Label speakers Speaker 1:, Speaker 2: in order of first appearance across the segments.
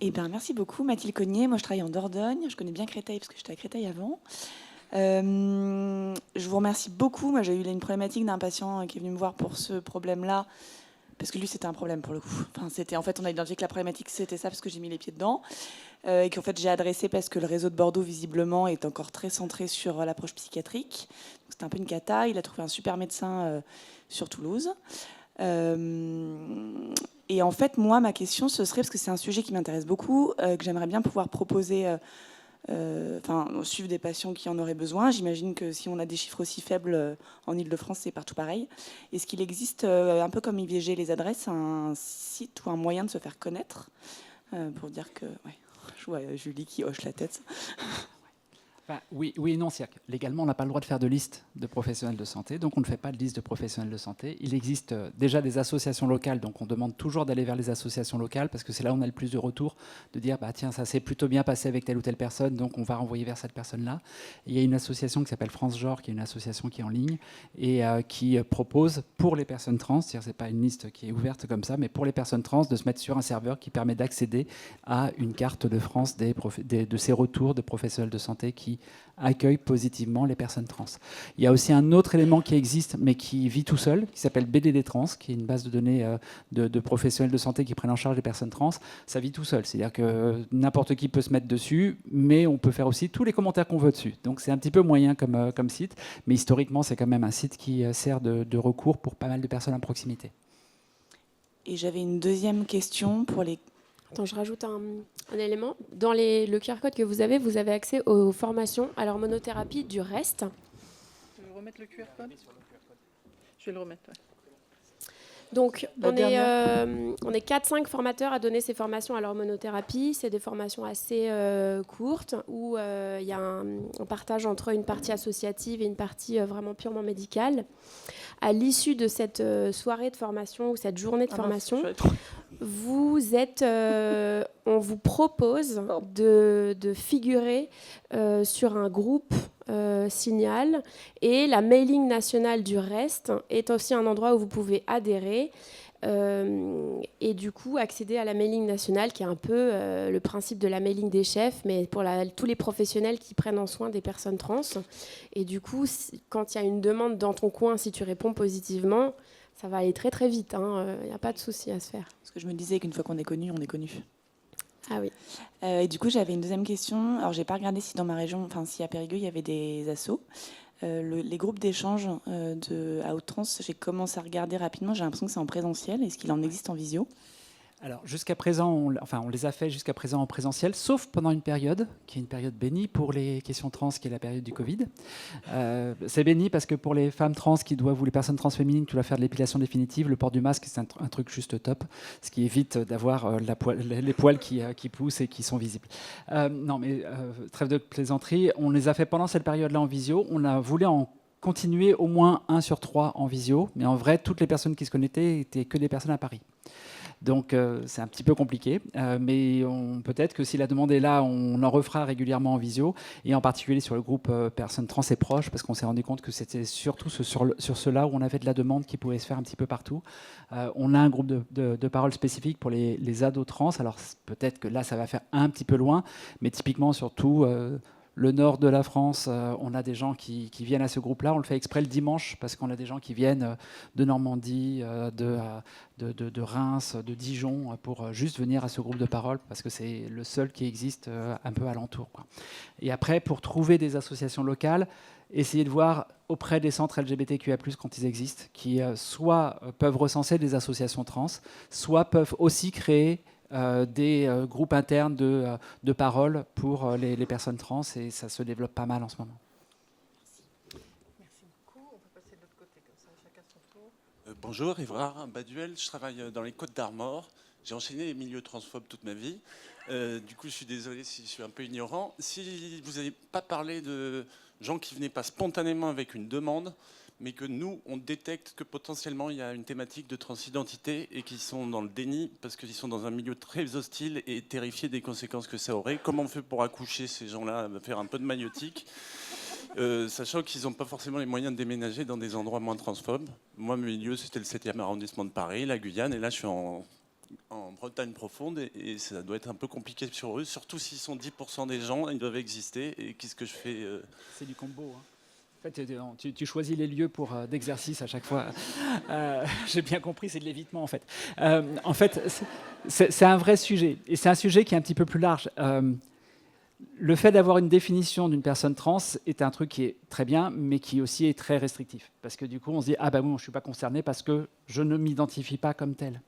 Speaker 1: Eh bien, merci beaucoup, Mathilde Cognier. Moi, je travaille en Dordogne. Je connais bien Créteil parce que j'étais à Créteil avant. Je vous remercie beaucoup. Moi, j'ai eu une problématique d'un patient qui est venu me voir pour ce problème-là, parce que lui, c'était un problème pour le coup. Enfin, en fait, on a identifié que la problématique, c'était ça, parce que j'ai mis les pieds dedans. Et qu'en fait, j'ai adressé parce que le réseau de Bordeaux, visiblement, est encore très centré sur l'approche psychiatrique. Donc, c'était un peu une cata. Il a trouvé un super médecin sur Toulouse. Et en fait, moi, ma question, ce serait, parce que c'est un sujet qui m'intéresse beaucoup, que j'aimerais bien pouvoir proposer, suivre des patients qui en auraient besoin. J'imagine que si on a des chiffres aussi faibles en Ile-de-France, c'est partout pareil. Est-ce qu'il existe, un peu comme IVG les adresses, un site ou un moyen de se faire connaître pour dire que... Ouais, je vois Julie qui hoche la tête.
Speaker 2: Enfin, oui, oui et non. Légalement, on n'a pas le droit de faire de liste de professionnels de santé, donc on ne fait pas de liste de professionnels de santé. Il existe déjà des associations locales, donc on demande toujours d'aller vers les associations locales, parce que c'est là où on a le plus de retours, de dire, bah, tiens, ça s'est plutôt bien passé avec telle ou telle personne, donc on va renvoyer vers cette personne-là. Il y a une association qui s'appelle France Genre, qui est une association qui est en ligne, et qui propose pour les personnes trans, c'est-à-dire c'est pas une liste qui est ouverte comme ça, mais pour les personnes trans, de se mettre sur un serveur qui permet d'accéder à une carte de France de ces retours de professionnels de santé qui accueille positivement les personnes trans. Il y a aussi un autre élément qui existe, mais qui vit tout seul, qui s'appelle BDD Trans, qui est une base de données de professionnels de santé qui prennent en charge les personnes trans. Ça vit tout seul, c'est-à-dire que n'importe qui peut se mettre dessus, mais on peut faire aussi tous les commentaires qu'on veut dessus. Donc c'est un petit peu moyen comme site, mais historiquement, c'est quand même un site qui sert de recours pour pas mal de personnes à proximité.
Speaker 1: Et j'avais une deuxième question pour les...
Speaker 3: Attends, je rajoute un élément. Dans le QR code que vous avez accès aux formations à l'hormonothérapie du reste.
Speaker 4: Tu veux remettre le QR code ? Je vais le remettre, ouais.
Speaker 3: Donc, on est 4-5 formateurs à donner ces formations à l'hormonothérapie. C'est des formations assez courtes où il y a un partage entre une partie associative et une partie vraiment purement médicale. À l'issue de cette soirée de formation ou cette journée de formation, on vous propose de figurer sur un groupe Signal, et la mailing nationale du reste est aussi un endroit où vous pouvez adhérer et du coup accéder à la mailing nationale, qui est un peu le principe de la mailing des chefs, mais pour tous les professionnels qui prennent en soin des personnes trans. Et du coup, quand il y a une demande dans ton coin, si tu réponds positivement, ça va aller très très vite, y a pas de souci à se faire.
Speaker 1: Parce que je me disais qu'une fois qu'on est connu, on est connu.
Speaker 3: Ah oui.
Speaker 1: Et du coup, j'avais une deuxième question. Alors, j'ai pas regardé si dans ma région, enfin, si à Périgueux, il y avait des assos. Les groupes d'échange à Haute-Trans, j'ai commencé à regarder rapidement. J'ai l'impression que c'est en présentiel. Est-ce qu'il en existe en visio ?
Speaker 2: Alors, jusqu'à présent, on les a fait jusqu'à présent en présentiel, sauf pendant une période, qui est une période bénie pour les questions trans, qui est la période du Covid. C'est béni parce que pour les femmes trans ou les personnes trans féminines qui doivent faire de l'épilation définitive, le port du masque, c'est un truc juste top, ce qui évite d'avoir les poils qui poussent et qui sont visibles. Non, mais trêve de plaisanterie, on les a fait pendant cette période-là en visio. On a voulu en continuer au moins 1 sur 3 en visio, mais en vrai, toutes les personnes qui se connectaient étaient que des personnes à Paris. Donc c'est un petit peu compliqué, mais peut-être que si la demande est là, on en refera régulièrement en visio, et en particulier sur le groupe personnes trans et proches, parce qu'on s'est rendu compte que c'était surtout sur cela où on avait de la demande qui pouvait se faire un petit peu partout. On a un groupe de parole spécifique pour les ados trans, alors peut-être que là ça va faire un petit peu loin, mais typiquement surtout... le nord de la France, on a des gens qui viennent à ce groupe-là. On le fait exprès le dimanche parce qu'on a des gens qui viennent de Normandie, de Reims, de Dijon, pour juste venir à ce groupe de parole parce que c'est le seul qui existe un peu alentour, quoi. Et après, pour trouver des associations locales, essayer de voir auprès des centres LGBTQIA+, quand ils existent, qui soit peuvent recenser des associations trans, soit peuvent aussi créer des groupes internes de parole pour les personnes trans, et ça se développe pas mal en ce moment.
Speaker 4: Merci beaucoup. On peut passer de l'autre côté, comme ça, chacun son tour.
Speaker 5: Bonjour, Évrard Baduel, je travaille dans les Côtes d'Armor. J'ai enchaîné les milieux transphobes toute ma vie. Du coup, je suis désolé si je suis un peu ignorant. Si vous n'avez pas parlé de gens qui venaient pas spontanément avec une demande, mais que nous, on détecte que potentiellement il y a une thématique de transidentité et qui sont dans le déni parce qu'ils sont dans un milieu très hostile et terrifiés des conséquences que ça aurait. Comment on fait pour accoucher ces gens-là, faire un peu de maïotique, sachant qu'ils n'ont pas forcément les moyens de déménager dans des endroits moins transphobes. Moi, mon milieu, c'était le 7e arrondissement de Paris, la Guyane, et là, je suis en en Bretagne profonde et ça doit être un peu compliqué sur eux, surtout s'ils sont 10% des gens, ils doivent exister. Et qu'est-ce que je fais
Speaker 2: C'est du combo. Hein. En fait, tu choisis les lieux d'exercice à chaque fois. J'ai bien compris, c'est de l'évitement en fait. En fait, c'est un vrai sujet. Et c'est un sujet qui est un petit peu plus large. Le fait d'avoir une définition d'une personne trans est un truc qui est très bien, mais qui aussi est très restrictif. Parce que du coup, on se dit « Ah ben bon, je ne suis pas concerné parce que je ne m'identifie pas comme tel ».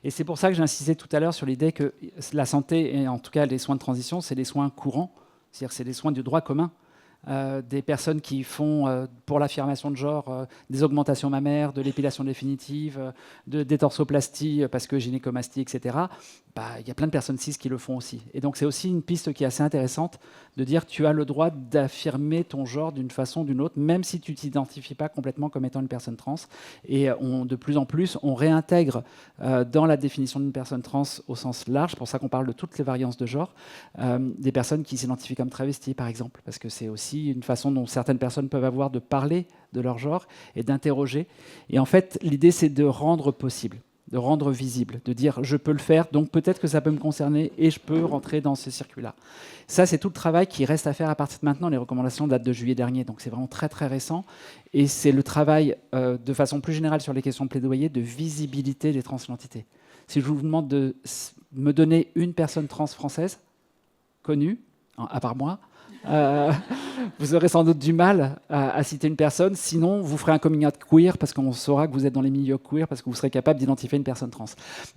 Speaker 2: Et c'est pour ça que j'insistais tout à l'heure sur l'idée que la santé, et en tout cas les soins de transition, c'est des soins courants. C'est-à-dire que c'est des soins du droit commun. Des personnes qui font, pour l'affirmation de genre, des augmentations mammaires, de l'épilation définitive, des torsoplasties parce que gynécomastie, etc. Il y a plein de personnes cis qui le font aussi. Et donc c'est aussi une piste qui est assez intéressante de dire tu as le droit d'affirmer ton genre d'une façon ou d'une autre, même si tu ne t'identifies pas complètement comme étant une personne trans. Et de plus en plus, on réintègre dans la définition d'une personne trans au sens large, c'est pour ça qu'on parle de toutes les variances de genre, des personnes qui s'identifient comme travestis, par exemple, parce que c'est aussi une façon dont certaines personnes peuvent avoir de parler de leur genre et d'interroger. Et en fait, l'idée, c'est de rendre possible, de rendre visible, de dire je peux le faire, donc peut-être que ça peut me concerner et je peux rentrer dans ce circuit-là. Ça, c'est tout le travail qui reste à faire à partir de maintenant. Les recommandations datent de juillet dernier, donc c'est vraiment très très récent. Et c'est le travail, de façon plus générale sur les questions de plaidoyer, de visibilité des transidentités. Si je vous demande de me donner une personne trans française, connue, à part moi, vous aurez sans doute du mal à citer une personne, sinon vous ferez un coming out queer parce qu'on saura que vous êtes dans les milieux queer parce que vous serez capable d'identifier une personne trans.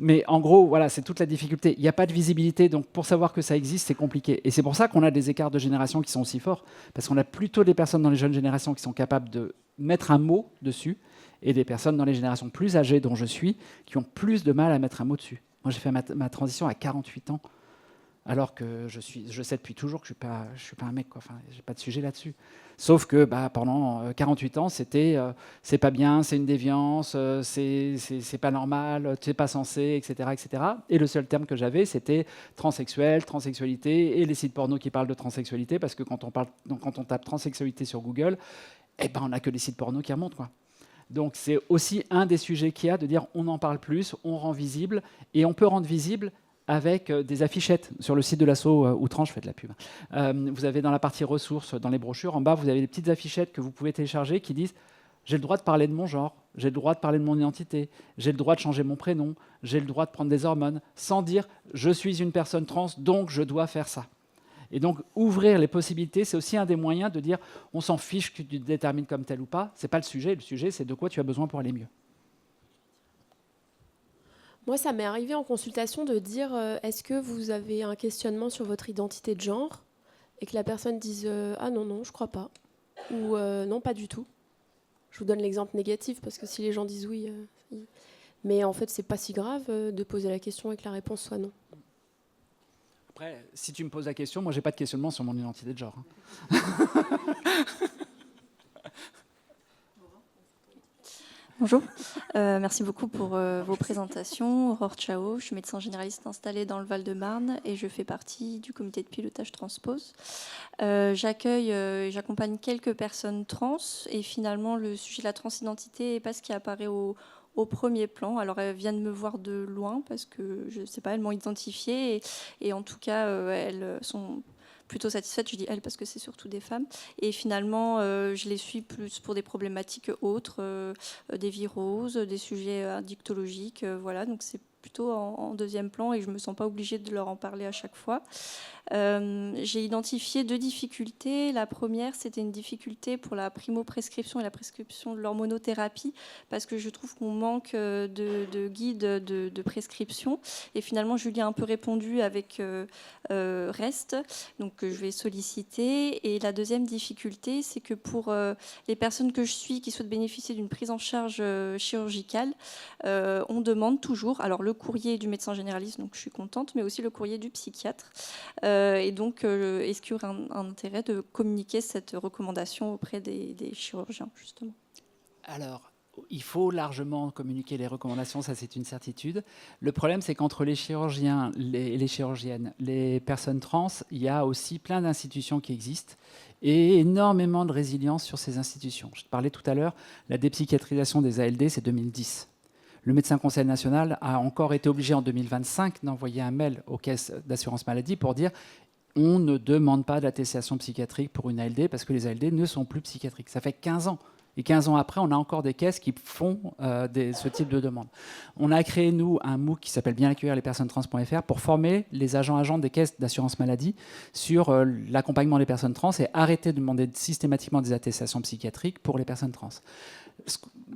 Speaker 2: Mais en gros, voilà, c'est toute la difficulté. Il n'y a pas de visibilité, donc pour savoir que ça existe, c'est compliqué. Et c'est pour ça qu'on a des écarts de génération qui sont aussi forts, parce qu'on a plutôt des personnes dans les jeunes générations qui sont capables de mettre un mot dessus, et des personnes dans les générations plus âgées, dont je suis, qui ont plus de mal à mettre un mot dessus. Moi, j'ai fait ma transition à 48 ans. Alors que je sais depuis toujours que je suis pas un mec, quoi. Enfin, j'ai pas de sujet là-dessus. Sauf que pendant 48 ans, c'était c'est pas bien, c'est une déviance, c'est pas normal, tu n'es pas censé, etc., etc. Et le seul terme que j'avais, c'était transsexuel, transsexualité, et les sites porno qui parlent de transsexualité, parce que quand on tape transsexualité sur Google, on n'a que les sites porno qui remontent, quoi. Donc c'est aussi un des sujets qu'il y a, de dire on en parle plus, on rend visible, et on peut rendre visible avec des affichettes sur le site de l'asso Outranche, je fais de la pub. Vous avez dans la partie ressources, dans les brochures, en bas, vous avez des petites affichettes que vous pouvez télécharger qui disent « J'ai le droit de parler de mon genre, j'ai le droit de parler de mon identité, j'ai le droit de changer mon prénom, j'ai le droit de prendre des hormones », sans dire « Je suis une personne trans, donc je dois faire ça ». Et donc, ouvrir les possibilités, c'est aussi un des moyens de dire « On s'en fiche que tu te détermines comme tel ou pas ». Ce n'est pas le sujet, c'est de quoi tu as besoin pour aller mieux.
Speaker 3: Moi, ça m'est arrivé en consultation de dire est-ce que vous avez un questionnement sur votre identité de genre et que la personne dise ah non, je crois pas, ou non, pas du tout. Je vous donne l'exemple négatif parce que si les gens disent oui, mais en fait, c'est pas si grave de poser la question et que la réponse soit non.
Speaker 2: Après, si tu me poses la question, moi, j'ai pas de questionnement sur mon identité de genre.
Speaker 6: Bonjour, merci beaucoup pour vos présentations. Aurore Chao, je suis médecin généraliste installée dans le Val-de-Marne et je fais partie du comité de pilotage Transpose. J'accueille et j'accompagne quelques personnes trans et finalement le sujet de la transidentité n'est pas ce qui apparaît au premier plan. Alors elles viennent me voir de loin parce que je ne sais pas, elles m'ont identifiée et en tout cas elles sont plutôt satisfaites, je dis elles parce que c'est surtout des femmes, et finalement je les suis plus pour des problématiques autres, des viroses, des sujets addictologiques, voilà, donc c'est plutôt en deuxième plan et je ne me sens pas obligée de leur en parler à chaque fois. J'ai identifié 2 difficultés. La première, c'était une difficulté pour la primo-prescription et la prescription de l'hormonothérapie, parce que je trouve qu'on manque de guides de prescription. Et finalement, Julie a un peu répondu avec Reste, donc je vais solliciter. Et la deuxième difficulté, c'est que pour les personnes que je suis qui souhaitent bénéficier d'une prise en charge chirurgicale, on demande toujours, alors le courrier du médecin généraliste, donc je suis contente, mais aussi le courrier du psychiatre. Et donc, est-ce qu'il y aurait un intérêt de communiquer cette recommandation auprès des chirurgiens, justement ?
Speaker 2: Alors, il faut largement communiquer les recommandations, ça c'est une certitude. Le problème, c'est qu'entre les chirurgiens et les chirurgiennes, les personnes trans, il y a aussi plein d'institutions qui existent et énormément de résilience sur ces institutions. Je te parlais tout à l'heure, la dépsychiatrisation des ALD, c'est 2010. Le médecin conseil national a encore été obligé en 2025 d'envoyer un mail aux caisses d'assurance maladie pour dire on ne demande pas d'attestation psychiatrique pour une ALD parce que les ALD ne sont plus psychiatriques. Ça fait 15 ans. Et 15 ans après, on a encore des caisses qui font ce type de demande. On a créé, nous, un MOOC qui s'appelle Bien accueillir les personnes trans.fr pour former les agents des caisses d'assurance maladie sur l'accompagnement des personnes trans et arrêter de demander systématiquement des attestations psychiatriques pour les personnes trans.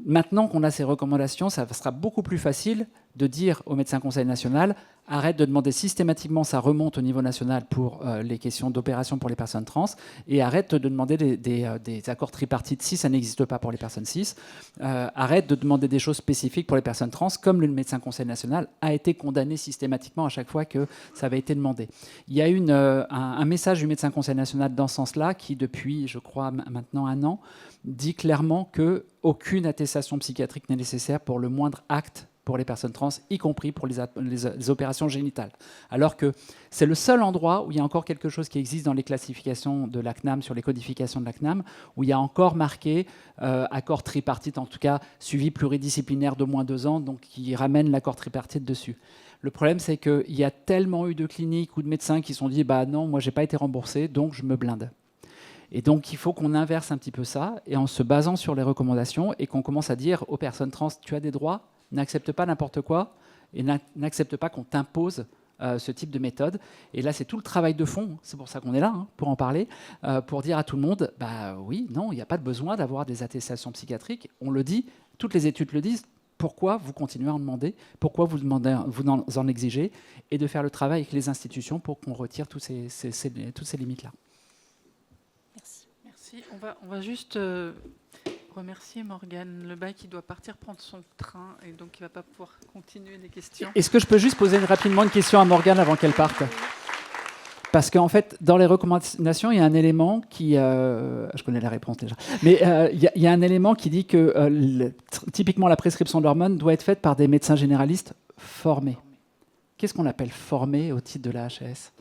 Speaker 2: Maintenant qu'on a ces recommandations, ça sera beaucoup plus facile de dire au médecin conseil national arrête de demander systématiquement, ça remonte au niveau national pour les questions d'opération pour les personnes trans, et arrête de demander des accords tripartites si ça n'existe pas pour les personnes cis, arrête de demander des choses spécifiques pour les personnes trans, comme le médecin conseil national a été condamné systématiquement à chaque fois que ça avait été demandé. Il y a eu un message du médecin conseil national dans ce sens-là qui, depuis, je crois, maintenant 1 an, dit clairement qu'aucune attestation psychiatrique n'est nécessaire pour le moindre acte pour les personnes trans, y compris pour les opérations génitales. Alors que c'est le seul endroit où il y a encore quelque chose qui existe dans les classifications de la CNAM, sur les codifications de la CNAM, où il y a encore marqué accord tripartite, en tout cas suivi pluridisciplinaire d'au moins 2 ans, donc qui ramène l'accord tripartite dessus. Le problème, c'est qu'il y a tellement eu de cliniques ou de médecins qui se sont dit bah non, moi j'ai pas été remboursé, donc je me blinde. Et donc, il faut qu'on inverse un petit peu ça, et en se basant sur les recommandations, et qu'on commence à dire aux personnes trans, tu as des droits, n'accepte pas n'importe quoi, et n'accepte pas qu'on t'impose ce type de méthode. Et là, c'est tout le travail de fond, c'est pour ça qu'on est là, pour en parler, pour dire à tout le monde, bah oui, non, il n'y a pas de besoin d'avoir des attestations psychiatriques. On le dit, toutes les études le disent. Pourquoi vous continuez à en demander? Pourquoi vous en exigez? Et de faire le travail avec les institutions pour qu'on retire toutes ces limites-là.
Speaker 4: Merci. On va juste remercier Morgane Lebas qui doit partir prendre son train et donc il ne va pas pouvoir continuer les questions.
Speaker 2: Est-ce que je peux juste poser rapidement une question à Morgane avant qu'elle parte? Parce qu'en fait, dans les recommandations, il y a un élément qui... je connais la réponse déjà. Mais il y a un élément qui dit que typiquement la prescription d'hormones doit être faite par des médecins généralistes formés. Qu'est-ce qu'on appelle formé au titre de la HAS?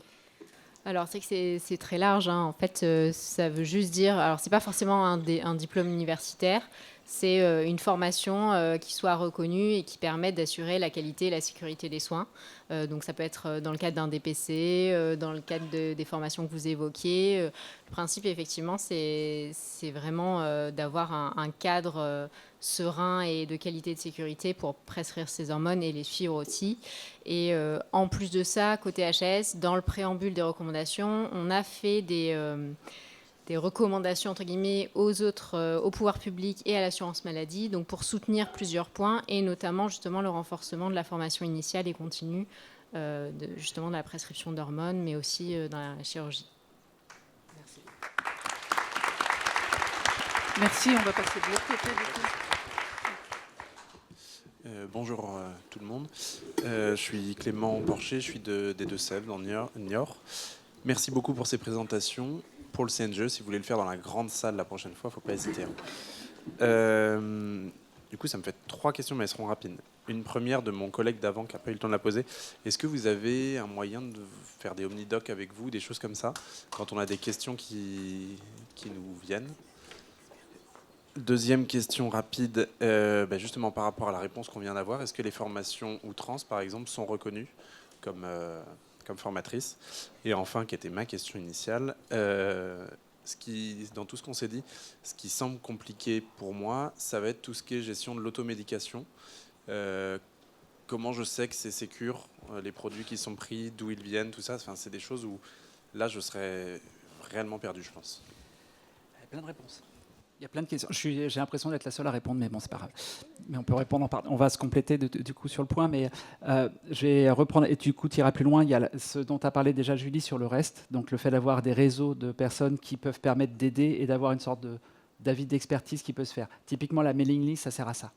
Speaker 7: Alors, c'est que c'est très large. Hein. En fait, ça veut juste dire... Alors, ce n'est pas forcément un diplôme universitaire. C'est une formation qui soit reconnue et qui permette d'assurer la qualité et la sécurité des soins. Donc, ça peut être dans le cadre d'un DPC, dans le cadre des formations que vous évoquiez. Le principe, effectivement, c'est vraiment d'avoir un cadre serein et de qualité de sécurité pour prescrire ces hormones et les suivre aussi. Et en plus de ça, côté HAS, dans le préambule des recommandations, on a fait des recommandations entre guillemets au pouvoir public et à l'assurance maladie, donc pour soutenir plusieurs points et notamment justement le renforcement de la formation initiale et continue, justement de la prescription d'hormones, mais aussi dans la chirurgie.
Speaker 4: Merci. Merci, on va passer de l'autre côté du coup.
Speaker 8: Bonjour tout le monde, je suis Clément Porcher, je suis des Deux-Sèvres dans Niort. Merci beaucoup pour ces présentations. Pour le CNGE, si vous voulez le faire dans la grande salle la prochaine fois, il ne faut pas hésiter. Du coup, ça me fait 3 questions, mais elles seront rapides. Une première de mon collègue d'avant qui n'a pas eu le temps de la poser. Est-ce que vous avez un moyen de faire des omnidocs avec vous, des choses comme ça, quand on a des questions qui nous viennent? Deuxième question rapide, justement par rapport à la réponse qu'on vient d'avoir, est-ce que les formations ou trans, par exemple, sont reconnues comme formatrices? Et enfin, qui était ma question initiale, dans tout ce qu'on s'est dit, ce qui semble compliqué pour moi, ça va être tout ce qui est gestion de l'automédication. Comment je sais que c'est sécure, les produits qui sont pris, d'où ils viennent, tout ça, enfin, c'est des choses où là, je serais réellement perdu, je pense.
Speaker 2: Il y a plein de réponses. Il y a plein de questions. J'ai l'impression d'être la seule à répondre, mais bon, c'est pas grave. Mais on peut répondre on va se compléter du coup sur le point, mais je vais reprendre, et du coup, tu iras plus loin. Il y a ce dont a parlé déjà Julie sur le reste, donc le fait d'avoir des réseaux de personnes qui peuvent permettre d'aider et d'avoir une sorte d'avis d'expertise qui peut se faire. Typiquement, la mailing list, ça sert à ça.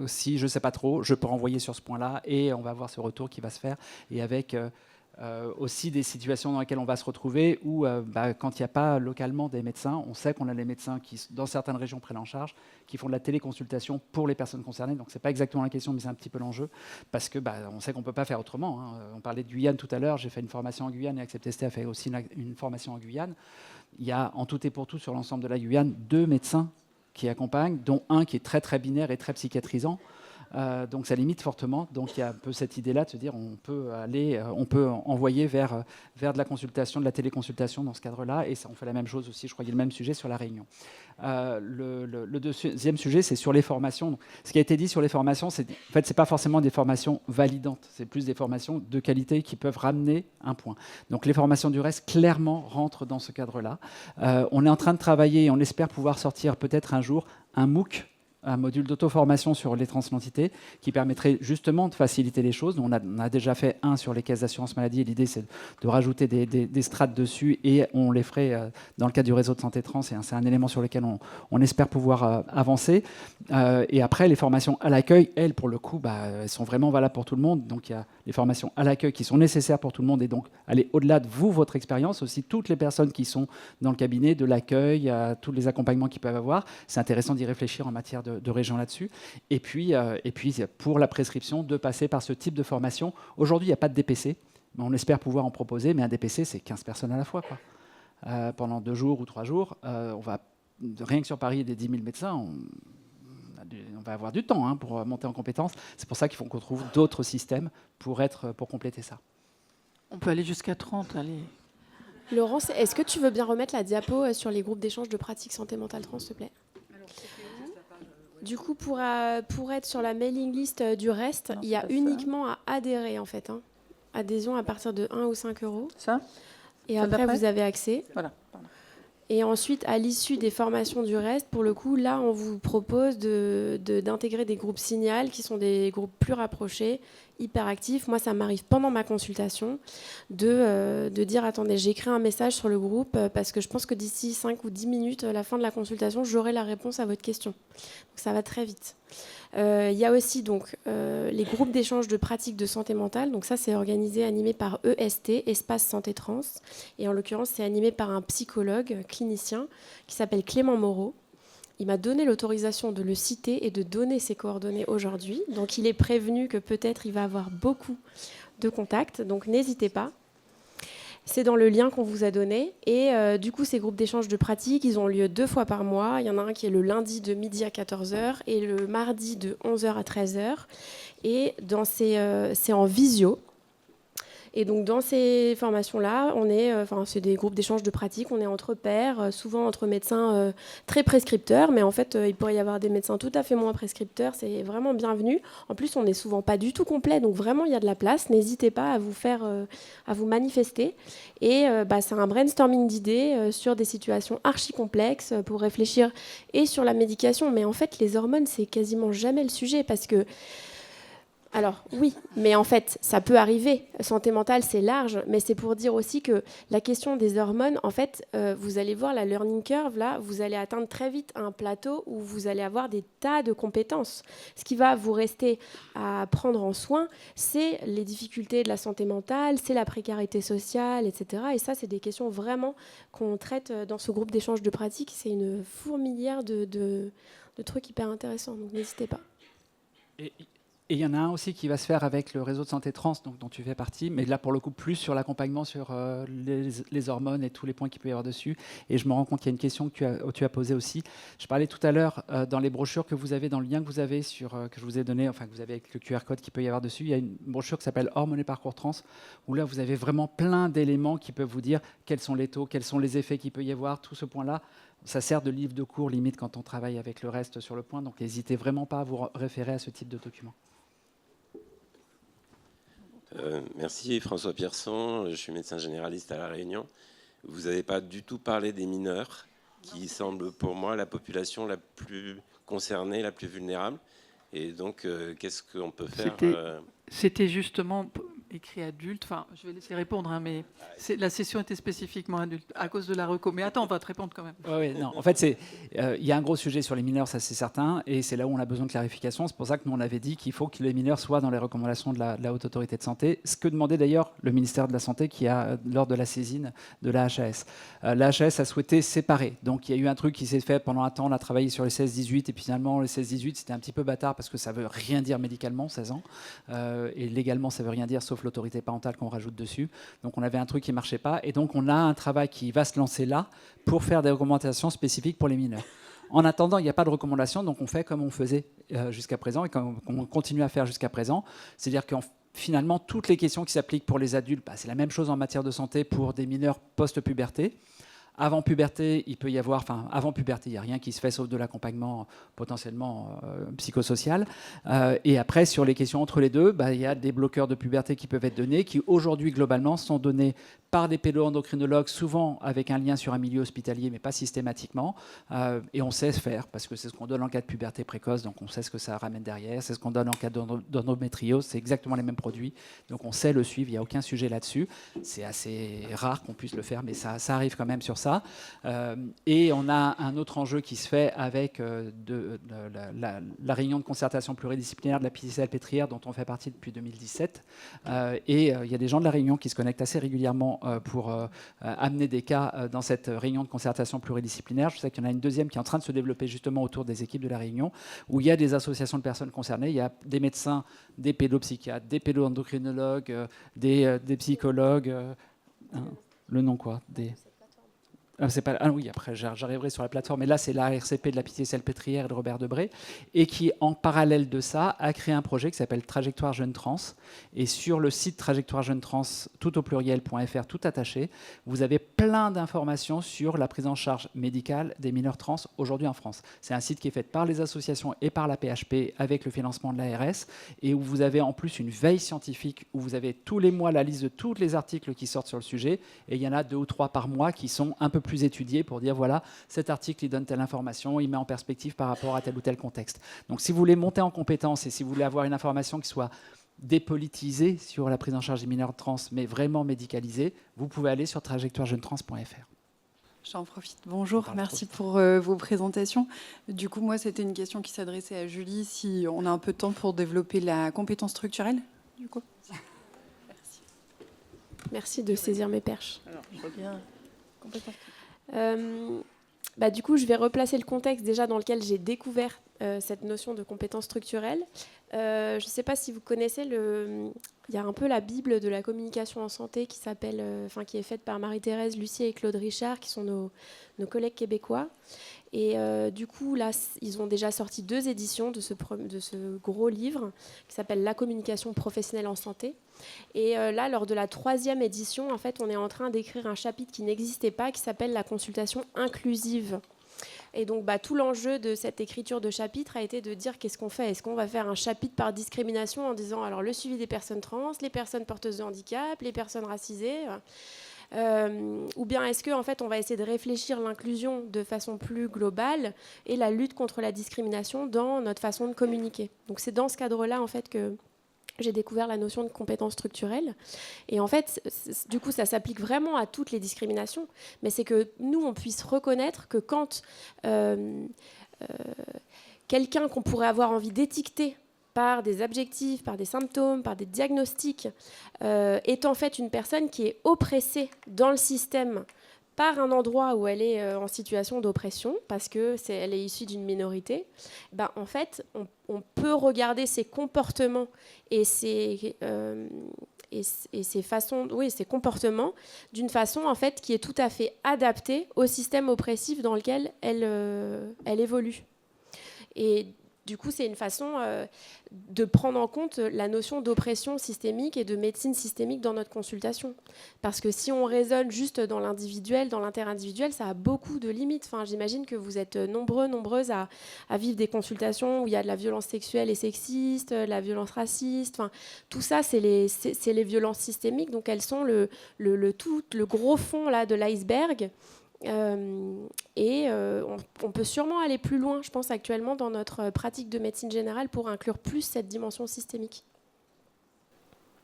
Speaker 2: Si je ne sais pas trop, je peux renvoyer sur ce point-là et on va voir ce retour qui va se faire. Et avec... aussi des situations dans lesquelles on va se retrouver où, quand il n'y a pas localement des médecins, on sait qu'on a des médecins qui, dans certaines régions, prennent en charge, qui font de la téléconsultation pour les personnes concernées. Donc, ce n'est pas exactement la question, mais c'est un petit peu l'enjeu, parce que on sait qu'on ne peut pas faire autrement. Hein. On parlait de Guyane tout à l'heure, j'ai fait une formation en Guyane et Accept-ST a fait aussi une formation en Guyane. Il y a, en tout et pour tout, sur l'ensemble de la Guyane, 2 médecins qui accompagnent, dont un qui est très, très binaire et très psychiatrisant. Donc ça limite fortement. Donc il y a un peu cette idée-là de se dire on peut envoyer vers de la consultation, de la téléconsultation dans ce cadre-là. Et ça, on fait la même chose aussi, je crois qu'il y a le même sujet sur la Réunion. Le deuxième sujet, c'est sur les formations. Donc, ce qui a été dit sur les formations, c'est pas forcément des formations validantes, c'est plus des formations de qualité qui peuvent ramener un point. Donc les formations du reste, clairement, rentrent dans ce cadre-là. On est en train de travailler et on espère pouvoir sortir peut-être un jour un MOOC, un module d'auto-formation sur les transidentités qui permettrait justement de faciliter les choses. On a déjà fait un sur les caisses d'assurance maladie et l'idée c'est de rajouter des strates dessus et on les ferait dans le cadre du réseau de santé trans et c'est un élément sur lequel on espère pouvoir avancer. Et après les formations à l'accueil, elles pour le coup elles sont vraiment valables pour tout le monde. Donc il y a les formations à l'accueil qui sont nécessaires pour tout le monde et donc aller au-delà de vous, votre expérience, aussi toutes les personnes qui sont dans le cabinet, de l'accueil, tous les accompagnements qu'ils peuvent avoir. C'est intéressant d'y réfléchir en matière de région là-dessus. Et puis, pour la prescription, de passer par ce type de formation. Aujourd'hui, il n'y a pas de DPC, mais on espère pouvoir en proposer, mais un DPC, c'est 15 personnes à la fois, quoi. Pendant 2 jours ou 3 jours, on va, rien que sur Paris, des 10 000 médecins, on va avoir du temps pour monter en compétences. C'est pour ça qu'il faut qu'on trouve d'autres systèmes pour compléter ça.
Speaker 4: On peut aller jusqu'à 30, allez.
Speaker 3: Laurence, est-ce que tu veux bien remettre la diapo sur les groupes d'échange de pratiques santé mentale trans, s'il te plaît ? Du coup, pour être sur la mailing list du reste, il y a uniquement à adhérer, en fait. Adhésion à partir de 1 ou 5 euros.
Speaker 9: Ça ?
Speaker 3: Et après, vous avez accès.
Speaker 9: Voilà. Pardon.
Speaker 3: Et ensuite, à l'issue des formations du reste, pour le coup, là, on vous propose d'intégrer des groupes Signal, qui sont des groupes plus rapprochés, hyper actifs. Moi, ça m'arrive pendant ma consultation de dire, attendez, j'ai écrit un message sur le groupe parce que je pense que d'ici 5 ou 10 minutes, à la fin de la consultation, j'aurai la réponse à votre question. Donc, ça va très vite. Il y a aussi donc, les groupes d'échange de pratiques de santé mentale. Donc ça, c'est organisé, animé par EST, Espace Santé Trans. Et en l'occurrence, c'est animé par un psychologue clinicien qui s'appelle Clément Moreau. Il m'a donné l'autorisation de le citer et de donner ses coordonnées aujourd'hui. Donc il est prévenu que peut-être il va avoir beaucoup de contacts. Donc n'hésitez pas. C'est dans le lien qu'on vous a donné. Et du coup, ces groupes d'échange de pratiques, ils ont lieu 2 fois par mois. Il y en a un qui est le lundi de midi à 14h et le mardi de 11h à 13h. Et c'est en visio. Et donc, dans ces formations-là, c'est des groupes d'échange de pratiques. On est entre pairs, souvent entre médecins très prescripteurs. Mais en fait, il pourrait y avoir des médecins tout à fait moins prescripteurs. C'est vraiment bienvenu. En plus, on n'est souvent pas du tout complet. Donc, vraiment, il y a de la place. N'hésitez pas à vous manifester. Et c'est un brainstorming d'idées sur des situations archi complexes pour réfléchir et sur la médication. Mais en fait, les hormones, c'est quasiment jamais le sujet parce que alors oui, mais en fait, ça peut arriver. Santé mentale, c'est large, mais c'est pour dire aussi que la question des hormones, en fait, vous allez voir la learning curve, là, vous allez atteindre très vite un plateau où vous allez avoir des tas de compétences. Ce qui va vous rester à prendre en soin, c'est les difficultés de la santé mentale, c'est la précarité sociale, etc. Et ça, c'est des questions vraiment qu'on traite dans ce groupe d'échange de pratiques. C'est une fourmilière de trucs hyper intéressants, donc n'hésitez pas.
Speaker 2: Et il y en a un aussi qui va se faire avec le réseau de santé trans, donc, dont tu fais partie, mais là pour le coup plus sur l'accompagnement sur les hormones et tous les points qu'il peut y avoir dessus. Et je me rends compte qu'il y a une question que tu as posée aussi. Je parlais tout à l'heure dans les brochures que vous avez, dans le lien que vous avez que je vous ai donné, enfin que vous avez avec le QR code qu'il peut y avoir dessus, il y a une brochure qui s'appelle Hormones et parcours trans, où là vous avez vraiment plein d'éléments qui peuvent vous dire quels sont les taux, quels sont les effets qu'il peut y avoir, tout ce point-là. Ça sert de livre de cours limite quand on travaille avec le reste sur le point, donc n'hésitez vraiment pas à vous référer à ce type de document.
Speaker 10: Merci François Pierson, je suis médecin généraliste à La Réunion. Vous n'avez pas du tout parlé des mineurs, qui semblent pour moi la population la plus concernée, la plus vulnérable. Et donc, qu'est-ce qu'on peut faire
Speaker 4: C'était justement écrit adulte. Enfin, je vais laisser répondre, mais la session était spécifiquement adulte à cause de la reco. Mais attends, on va te répondre quand même.
Speaker 2: Oui, non. En fait, il y a un gros sujet sur les mineurs, ça c'est certain, et c'est là où on a besoin de clarification. C'est pour ça que nous on avait dit qu'il faut que les mineurs soient dans les recommandations de la Haute Autorité de Santé. Ce que demandait d'ailleurs le ministère de la Santé qui a lors de la saisine de la HAS. La HAS a souhaité séparer. Donc il y a eu un truc qui s'est fait pendant un temps. On a travaillé sur les 16-18 et puis finalement les 16-18 c'était un petit peu bâtard parce que ça veut rien dire médicalement 16 ans et légalement ça veut rien dire sauf l'autorité parentale qu'on rajoute dessus. Donc on avait un truc qui marchait pas et donc on a un travail qui va se lancer là pour faire des recommandations spécifiques pour les mineurs. En attendant, il n'y a pas de recommandation, donc on fait comme on faisait jusqu'à présent et comme on continue à faire jusqu'à présent. C'est-à-dire que finalement, toutes les questions qui s'appliquent pour les adultes, c'est la même chose en matière de santé pour des mineurs post-puberté. Avant puberté, il peut y avoir, avant puberté, il n'y a rien qui se fait sauf de l'accompagnement potentiellement psychosocial. Et après, sur les questions entre les deux, il y a des bloqueurs de puberté qui peuvent être donnés, qui aujourd'hui, globalement, sont donnés par des pédo-endocrinologues, souvent avec un lien sur un milieu hospitalier, mais pas systématiquement. Et on sait faire, parce que c'est ce qu'on donne en cas de puberté précoce, donc on sait ce que ça ramène derrière. C'est ce qu'on donne en cas d'endométriose, c'est exactement les mêmes produits. Donc on sait le suivre, il n'y a aucun sujet là-dessus. C'est assez rare qu'on puisse le faire, mais ça arrive quand même sur ça. Et on a un autre enjeu qui se fait avec la réunion de concertation pluridisciplinaire de la PICL-Pétrière, dont on fait partie depuis 2017. Et il y a des gens de la Réunion qui se connectent assez régulièrement pour amener des cas dans cette réunion de concertation pluridisciplinaire. Je sais qu'il y en a une deuxième qui est en train de se développer justement autour des équipes de la Réunion, où il y a des associations de personnes concernées, il y a des médecins, des pédopsychiatres, des pédo-endocrinologues, des psychologues. Le nom quoi oui, après j'arriverai sur la plateforme, mais là c'est la RCP de la PICL-Pétrière et de Robert Debré, et qui en parallèle de ça a créé un projet qui s'appelle Trajectoire Jeunes Trans, et sur le site Trajectoire Jeunes Trans, tout au pluriel.fr, tout attaché, vous avez plein d'informations sur la prise en charge médicale des mineurs trans aujourd'hui en France. C'est un site qui est fait par les associations et par la PHP avec le financement de l'ARS, et où vous avez en plus une veille scientifique, où vous avez tous les mois la liste de tous les articles qui sortent sur le sujet, et il y en a 2 ou 3 par mois qui sont un peu plus étudiés pour dire voilà, cet article il donne telle information, il met en perspective par rapport à tel ou tel contexte. Donc si vous voulez monter en compétence et si vous voulez avoir une information qui soit dépolitisée sur la prise en charge des mineurs trans, mais vraiment médicalisée, vous pouvez aller sur trajectoirejeunetrans.fr.
Speaker 9: J'en profite. Bonjour, merci pour vos présentations. Du coup, moi, c'était une question qui s'adressait à Julie, si on a un peu de temps pour développer la compétence structurelle, du coup.
Speaker 3: Merci. Merci de saisir mes perches.
Speaker 1: Alors, je reviens complètement.
Speaker 3: Du coup, je vais replacer le contexte déjà dans lequel j'ai découvert cette notion de compétence structurelle. Je ne sais pas si vous connaissez il y a un peu la Bible de la communication en santé qui s'appelle, qui est faite par Marie-Thérèse Lucier et Claude Richard, qui sont nos collègues québécois. Et du coup, là, ils ont déjà sorti 2 éditions de ce gros livre qui s'appelle La communication professionnelle en santé. Et là, lors de la 3e édition, en fait, on est en train d'écrire un chapitre qui n'existait pas, qui s'appelle la consultation inclusive. Et donc, tout l'enjeu de cette écriture de chapitre a été de dire qu'est-ce qu'on fait. Est-ce qu'on va faire un chapitre par discrimination en disant alors le suivi des personnes trans, les personnes porteuses de handicap, les personnes racisées, ou bien est-ce qu'en fait on va essayer de réfléchir l'inclusion de façon plus globale et la lutte contre la discrimination dans notre façon de communiquer. Donc c'est dans ce cadre-là en fait que j'ai découvert la notion de compétence structurelle. Et en fait, du coup, ça s'applique vraiment à toutes les discriminations. Mais c'est que nous, on puisse reconnaître que quand quelqu'un qu'on pourrait avoir envie d'étiqueter par des adjectifs, par des symptômes, par des diagnostics, est en fait une personne qui est oppressée dans le système par un endroit où elle est en situation d'oppression, parce qu'elle est issue d'une minorité, en fait, on peut regarder ses comportements et ses façons, ses comportements d'une façon en fait qui est tout à fait adaptée au système oppressif dans lequel elle évolue. Et du coup, c'est une façon de prendre en compte la notion d'oppression systémique et de médecine systémique dans notre consultation. Parce que si on raisonne juste dans l'individuel, dans l'inter-individuel, ça a beaucoup de limites. Enfin, j'imagine que vous êtes nombreuses à vivre des consultations où il y a de la violence sexuelle et sexiste, de la violence raciste. Enfin, tout ça, c'est les violences systémiques. Donc, elles sont le gros fond là, de l'iceberg. On peut sûrement aller plus loin, je pense, actuellement dans notre pratique de médecine générale pour inclure plus cette dimension systémique.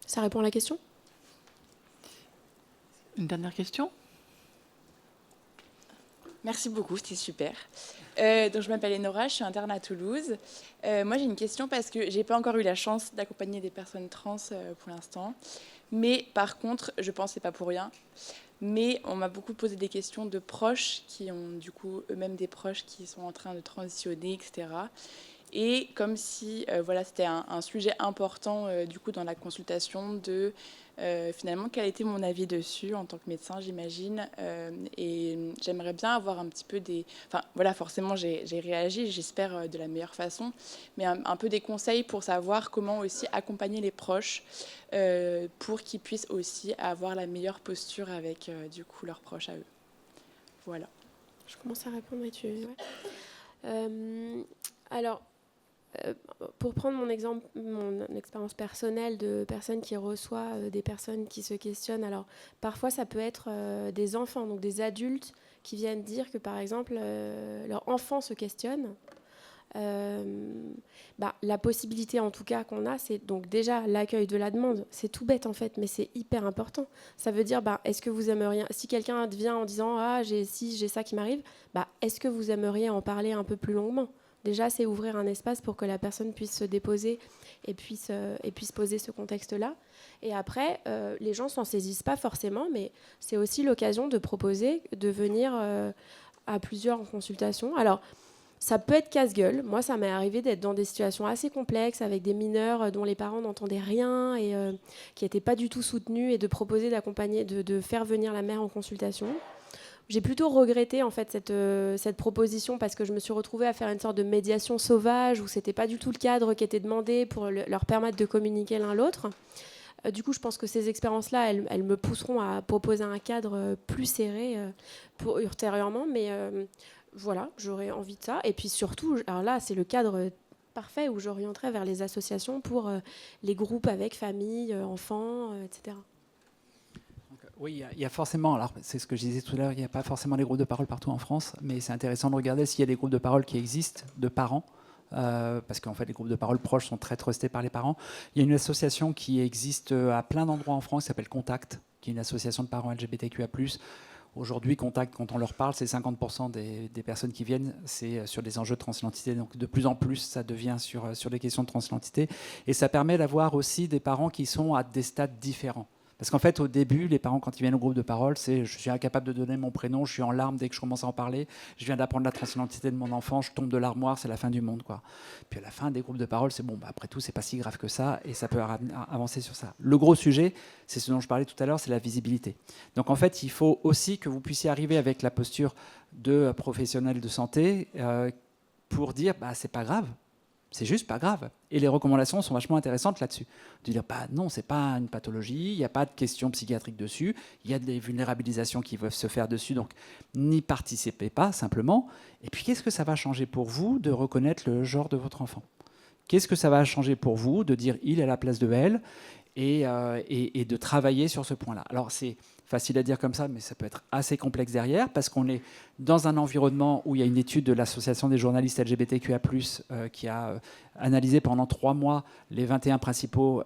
Speaker 3: Ça répond à la question ?
Speaker 4: Une dernière question ?
Speaker 1: Merci beaucoup, c'était super. Donc, je m'appelle Enora, je suis interne à Toulouse. Moi, j'ai une question parce que je n'ai pas encore eu la chance d'accompagner des personnes trans pour l'instant. Mais par contre, je pense que ce n'est pas pour rien. Mais on m'a beaucoup posé des questions de proches qui ont du coup eux-mêmes des proches qui sont en train de transitionner, etc. Et comme si voilà, c'était un sujet important du coup dans la consultation de finalement quel était mon avis dessus en tant que médecin, j'imagine. Et j'aimerais bien avoir un petit peu des... Enfin voilà, forcément j'ai réagi, j'espère de la meilleure façon, mais un peu des conseils pour savoir comment aussi accompagner les proches pour qu'ils puissent aussi avoir la meilleure posture avec du coup leurs proches à eux. Voilà.
Speaker 3: Je commence à répondre et tu... Ouais. Alors, pour prendre mon exemple, mon expérience personnelle de personnes qui reçoivent des personnes qui se questionnent, alors parfois ça peut être des enfants, donc des adultes qui viennent dire que par exemple leur enfant se questionne. La possibilité en tout cas qu'on a, c'est donc déjà l'accueil de la demande. C'est tout bête en fait, mais c'est hyper important. Ça veut dire, est-ce que vous aimeriez, si quelqu'un vient en disant j'ai ça qui m'arrive, est-ce que vous aimeriez en parler un peu plus longuement? Déjà, c'est ouvrir un espace pour que la personne puisse se déposer et puisse poser ce contexte-là. Et après, les gens s'en saisissent pas forcément, mais c'est aussi l'occasion de proposer de venir à plusieurs en consultation. Alors, ça peut être casse-gueule. Moi, ça m'est arrivé d'être dans des situations assez complexes avec des mineurs dont les parents n'entendaient rien et qui n'étaient pas du tout soutenus, et de proposer d'accompagner, de faire venir la mère en consultation. J'ai plutôt regretté en fait cette proposition parce que je me suis retrouvée à faire une sorte de médiation sauvage où c'était pas du tout le cadre qui était demandé pour leur permettre de communiquer l'un l'autre. Du coup, je pense que ces expériences-là, elles me pousseront à proposer un cadre plus serré pour ultérieurement, mais voilà, j'aurais envie de ça. Et puis surtout, alors là, c'est le cadre parfait où j'orienterais vers les associations pour les groupes avec famille, enfants, etc.
Speaker 2: Oui, il y a forcément, alors c'est ce que je disais tout à l'heure, il n'y a pas forcément des groupes de parole partout en France, mais c'est intéressant de regarder s'il y a des groupes de parole qui existent de parents, parce qu'en fait les groupes de parole proches sont très trustés par les parents. Il y a une association qui existe à plein d'endroits en France qui s'appelle Contact, qui est une association de parents LGBTQIA+. Aujourd'hui, Contact, quand on leur parle, c'est 50% des personnes qui viennent, c'est sur des enjeux de transidentité. Donc de plus en plus, ça devient sur des questions de transidentité. Et ça permet d'avoir aussi des parents qui sont à des stades différents. Parce qu'en fait, au début, les parents, quand ils viennent au groupe de parole, c'est « je suis incapable de donner mon prénom, je suis en larmes dès que je commence à en parler, je viens d'apprendre la transidentité de mon enfant, je tombe de l'armoire, c'est la fin du monde. » quoi. Puis à la fin des groupes de parole, c'est bon, après tout, c'est pas si grave que ça, et ça peut avancer sur ça. Le gros sujet, c'est ce dont je parlais tout à l'heure, c'est la visibilité. Donc en fait, il faut aussi que vous puissiez arriver avec la posture de professionnel de santé pour dire c'est pas grave. C'est juste pas grave. Et les recommandations sont vachement intéressantes là-dessus. De dire, non, c'est pas une pathologie, il n'y a pas de questions psychiatriques dessus, il y a des vulnérabilisations qui peuvent se faire dessus, donc n'y participez pas simplement. Et puis, qu'est-ce que ça va changer pour vous de reconnaître le genre de votre enfant? Qu'est-ce que ça va changer pour vous de dire, il est à la place de elle, et de travailler sur ce point-là? Alors, c'est facile à dire comme ça, mais ça peut être assez complexe derrière, parce qu'on est dans un environnement où il y a une étude de l'Association des journalistes LGBTQIA+, qui a analysé pendant 3 mois les 21 principaux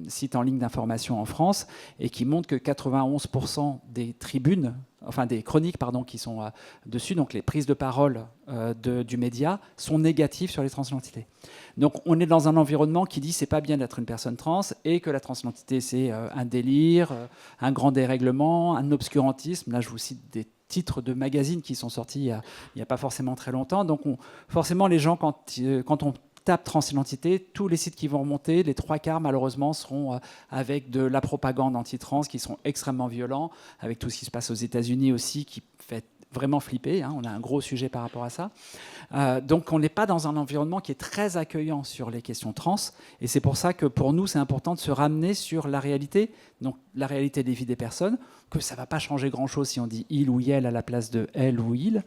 Speaker 2: sites en ligne d'information en France, et qui montre que 91% des tribunes, enfin des chroniques qui sont dessus, donc les prises de parole du média, sont négatives sur les transidentités. Donc on est dans un environnement qui dit c'est pas bien d'être une personne trans, et que la transidentité c'est un délire, un grand dérèglement, un obscurantisme. Là je vous cite des titres de magazines qui sont sortis il n'y a pas forcément très longtemps. Donc forcément les gens, quand on tape transidentité, tous les sites qui vont remonter, les 3/4 malheureusement seront avec de la propagande anti-trans qui sont extrêmement violents, avec tout ce qui se passe aux États-Unis aussi, qui fait vraiment flipper. On a un gros sujet par rapport à ça. Donc on n'est pas dans un environnement qui est très accueillant sur les questions trans, et c'est pour ça que pour nous c'est important de se ramener sur la réalité, donc la réalité des vies des personnes, que ça ne va pas changer grand-chose si on dit il ou elle à la place de elle ou il,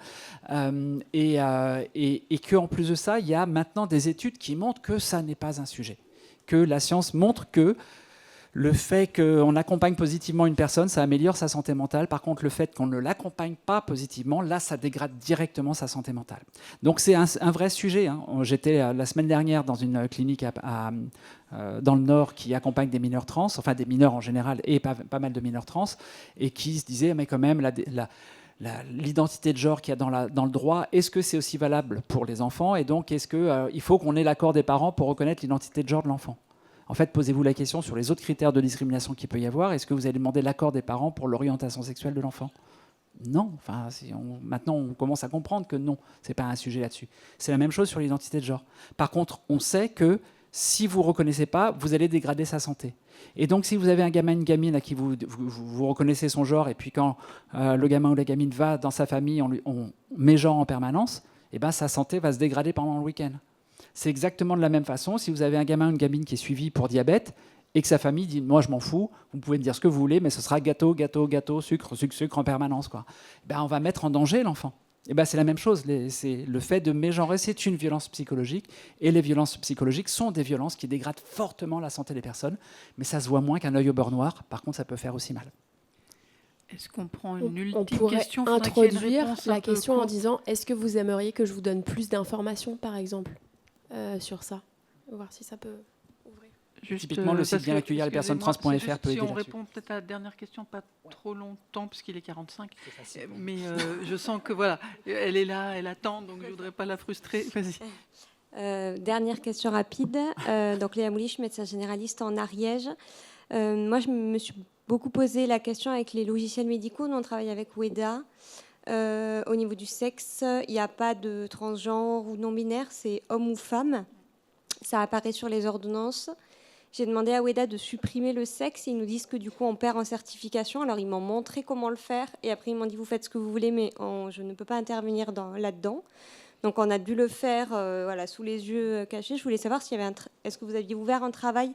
Speaker 2: et qu'en plus de ça, il y a maintenant des études qui montrent que ça n'est pas un sujet, que la science montre que le fait qu'on accompagne positivement une personne, ça améliore sa santé mentale. Par contre, le fait qu'on ne l'accompagne pas positivement, là, ça dégrade directement sa santé mentale. Donc c'est un vrai sujet. J'étais la semaine dernière dans une clinique dans le Nord qui accompagne des mineurs trans, enfin des mineurs en général et pas mal de mineurs trans, et qui se disaient, mais quand même, l'identité de genre qu'il y a dans le droit, est-ce que c'est aussi valable pour les enfants? Et donc, est-ce qu'il faut qu'on ait l'accord des parents pour reconnaître l'identité de genre de l'enfant? En fait, posez-vous la question sur les autres critères de discrimination qu'il peut y avoir. Est-ce que vous allez demander l'accord des parents pour l'orientation sexuelle de l'enfant? Non. Enfin, maintenant, on commence à comprendre que non, c'est pas un sujet là-dessus. C'est la même chose sur l'identité de genre. Par contre, on sait que si vous ne reconnaissez pas, vous allez dégrader sa santé. Et donc, si vous avez un gamin, une gamine à qui vous reconnaissez son genre, et puis quand le gamin ou la gamine va dans sa famille, on met genre en permanence, et ben, sa santé va se dégrader pendant le week-end. C'est exactement de la même façon. Si vous avez un gamin ou une gamine qui est suivi pour diabète, et que sa famille dit « moi je m'en fous, vous pouvez me dire ce que vous voulez, mais ce sera gâteau, gâteau, gâteau, sucre, sucre, sucre en permanence ». Ben, on va mettre en danger l'enfant. Et ben, c'est la même chose. Le fait de mégenrer, c'est une violence psychologique. Et les violences psychologiques sont des violences qui dégradent fortement la santé des personnes. Mais ça se voit moins qu'un œil au beurre noir. Par contre, ça peut faire aussi mal.
Speaker 4: Est-ce qu'on prend une ultime
Speaker 3: On pourrait
Speaker 4: question?
Speaker 3: introduire la question en disant « Est-ce que vous aimeriez que je vous donne plus d'informations, par exemple, sur ça ?» Voir si ça peut ouvrir.
Speaker 2: Typiquement, le site bien accueillir les personnes trans.fr peut aider.
Speaker 4: Si on répond peut-être à la dernière question, pas trop longtemps, puisqu'il est 45. Mais je sens que voilà, elle est là, elle attend, donc je ne voudrais pas la frustrer. Vas-y.
Speaker 11: Dernière question rapide. Donc Léa Moulich, médecin généraliste en Ariège. Moi, je me suis beaucoup posé la question avec les logiciels médicaux. Nous, on travaille avec Weda. Au niveau du sexe, il n'y a pas de transgenre ou non-binaire, c'est homme ou femme. Ça apparaît sur les ordonnances. J'ai demandé à Weda de supprimer le sexe. Ils nous disent que du coup, on perd en certification. Alors, ils m'ont montré comment le faire. Et après, ils m'ont dit, vous faites ce que vous voulez, mais je ne peux pas intervenir là-dedans. Donc, on a dû le faire sous les yeux cachés. Je voulais savoir est-ce que vous aviez ouvert un travail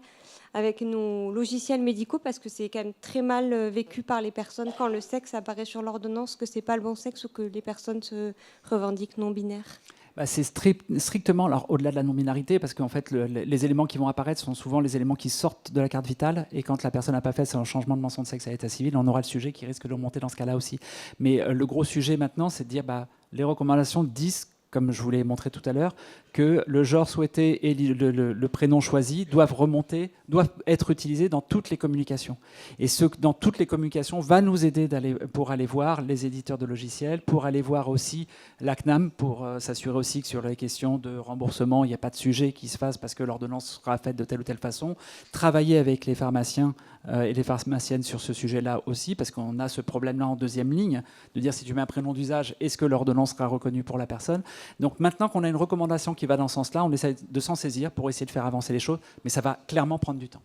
Speaker 11: avec nos logiciels médicaux, parce que c'est quand même très mal vécu par les personnes quand le sexe apparaît sur l'ordonnance, que ce n'est pas le bon sexe ou que les personnes se revendiquent non-binaires.
Speaker 2: C'est strictement, alors au-delà de la non-binarité, parce qu'en fait, les éléments qui vont apparaître sont souvent les éléments qui sortent de la carte vitale, et quand la personne n'a pas fait un changement de mention de sexe à l'état civil, on aura le sujet qui risque de remonter dans ce cas-là aussi. Mais le gros sujet maintenant, c'est de dire, les recommandations disent, comme je vous l'ai montré tout à l'heure, que le genre souhaité et le prénom choisi doivent être utilisés dans toutes les communications. Et dans toutes les communications va nous aider pour aller voir les éditeurs de logiciels, pour aller voir aussi la CNAM, pour s'assurer aussi que sur les questions de remboursement, il n'y a pas de sujet qui se fasse parce que l'ordonnance sera faite de telle ou telle façon. Travailler avec les pharmaciens et les pharmaciennes sur ce sujet-là aussi, parce qu'on a ce problème-là en deuxième ligne, de dire si tu mets un prénom d'usage, est-ce que l'ordonnance sera reconnue pour la personne? Donc maintenant qu'on a une recommandation qui va dans ce sens-là, on essaie de s'en saisir pour essayer de faire avancer les choses, mais ça va clairement prendre du temps.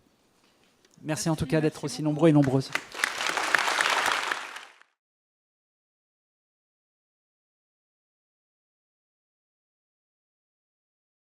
Speaker 2: Merci en tout cas d'être aussi nombreux et nombreuses.